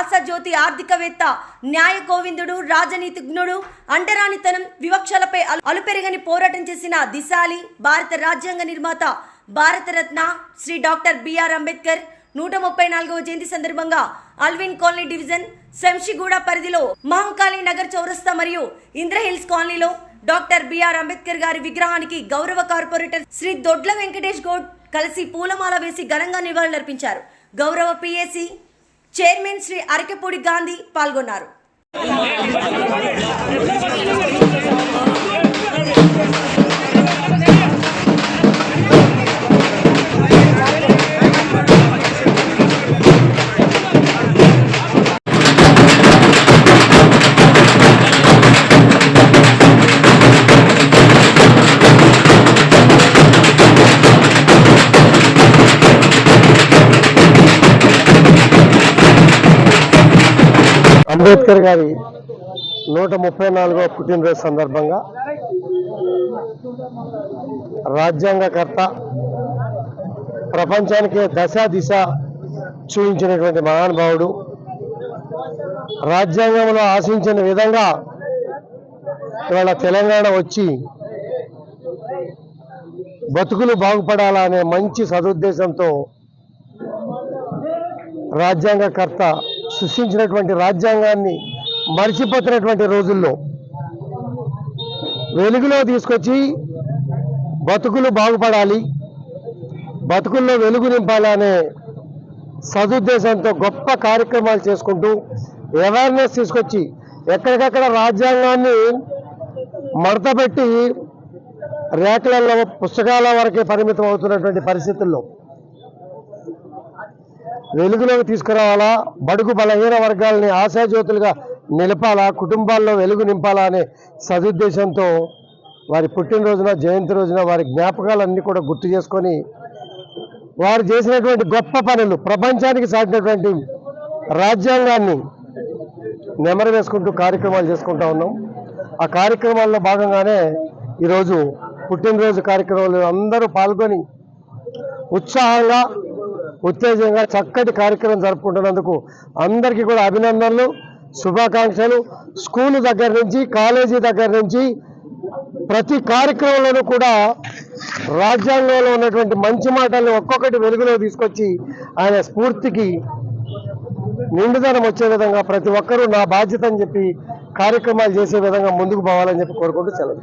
ఆశాజ్యోతి, ఆర్థికవేత్త, న్యాయ కోవిందుడు, రాజనీతిజ్ఞుడు, అంటరానితనం, వివక్షలపై అలుపెరగని పోరాటం చేసిన దిశాలి, భారత రాజ్యాంగ నిర్మాత, భారతరత్న శ్రీ డాక్టర్ బిఆర్ అంబేద్కర్ 134వ జయంతి సందర్భంగా అల్విన్ కాలనీ డివిజన్ శంషిగూడ పరిధిలో మహంకాళి నగర్ చౌరస్తా మరియు ఇంద్రహిల్స్ కాలనీలో డాక్టర్ బిఆర్ అంబేద్కర్ గారి విగ్రహానికి గౌరవ కార్పొరేటర్ శ్రీ దొడ్ల వెంకటేష్ గౌడ్ కలిసి పూలమాల వేసి ఘనంగా నివాళులర్పించారు. గౌరవ పిఎసి చైర్మన్ శ్రీ అరకెపూడి గాంధీ పాల్గొన్నారు. అంబేద్కర్ గారి 134వ పుట్టినరోజు సందర్భంగా రాజ్యాంగకర్త, ప్రపంచానికే దశ దిశ చూపించినటువంటి మహానుభావుడు, రాజ్యాంగంలో ఆశించిన విధంగా ఇవాళ తెలంగాణ వచ్చి బతుకులు బాగుపడాలనే మంచి సదుద్దేశంతో రాజ్యాంగకర్త సృష్టించినటువంటి రాజ్యాంగాన్ని మరిచిపోతున్నటువంటి రోజుల్లో వెలుగులో తీసుకొచ్చి బతుకులు బాగుపడాలి, బతుకుల్లో వెలుగు నింపాలనే సదుద్దేశంతో గొప్ప కార్యక్రమాలు చేసుకుంటూ అవేర్నెస్ తీసుకొచ్చి ఎక్కడికక్కడ రాజ్యాంగాన్ని మడతపెట్టి రేఖలలో పుస్తకాల వరకే పరిమితం అవుతున్నటువంటి పరిస్థితుల్లో వెలుగులోకి తీసుకురావాలా, బడుగు బలహీన వర్గాలని ఆశాజ్యోతులుగా నిలపాలా, కుటుంబాల్లో వెలుగు నింపాలా అనే సదుద్దేశంతో వారి పుట్టినరోజున, జయంతి రోజున వారి జ్ఞాపకాలన్నీ కూడా గుర్తు చేసుకొని వారు చేసినటువంటి గొప్ప పనులు, ప్రపంచానికి సాటినటువంటి రాజ్యాంగాన్ని నెమరు వేసుకుంటూ కార్యక్రమాలు చేసుకుంటా ఉన్నాం. ఆ కార్యక్రమాల్లో భాగంగానే ఈరోజు పుట్టినరోజు కార్యక్రమాలు అందరూ పాల్గొని ఉత్సాహంగా, ఉత్తేజంగా చక్కటి కార్యక్రమం జరుపుకుంటున్నందుకు అందరికీ కూడా అభినందనలు, శుభాకాంక్షలు. స్కూలు దగ్గర నుంచి, కాలేజీ దగ్గర నుంచి ప్రతి కార్యక్రమంలోనూ కూడా రాజ్యాంగంలో ఉన్నటువంటి మంచి మాటల్ని ఒక్కొక్కటి వెలుగులో తీసుకొచ్చి ఆయన స్ఫూర్తికి నిండుదనం వచ్చే విధంగా ప్రతి ఒక్కరూ నా బాధ్యత అని చెప్పి కార్యక్రమాలు చేసే విధంగా ముందుకు పోవాలని చెప్పి కోరుకుంటూ సెలవు.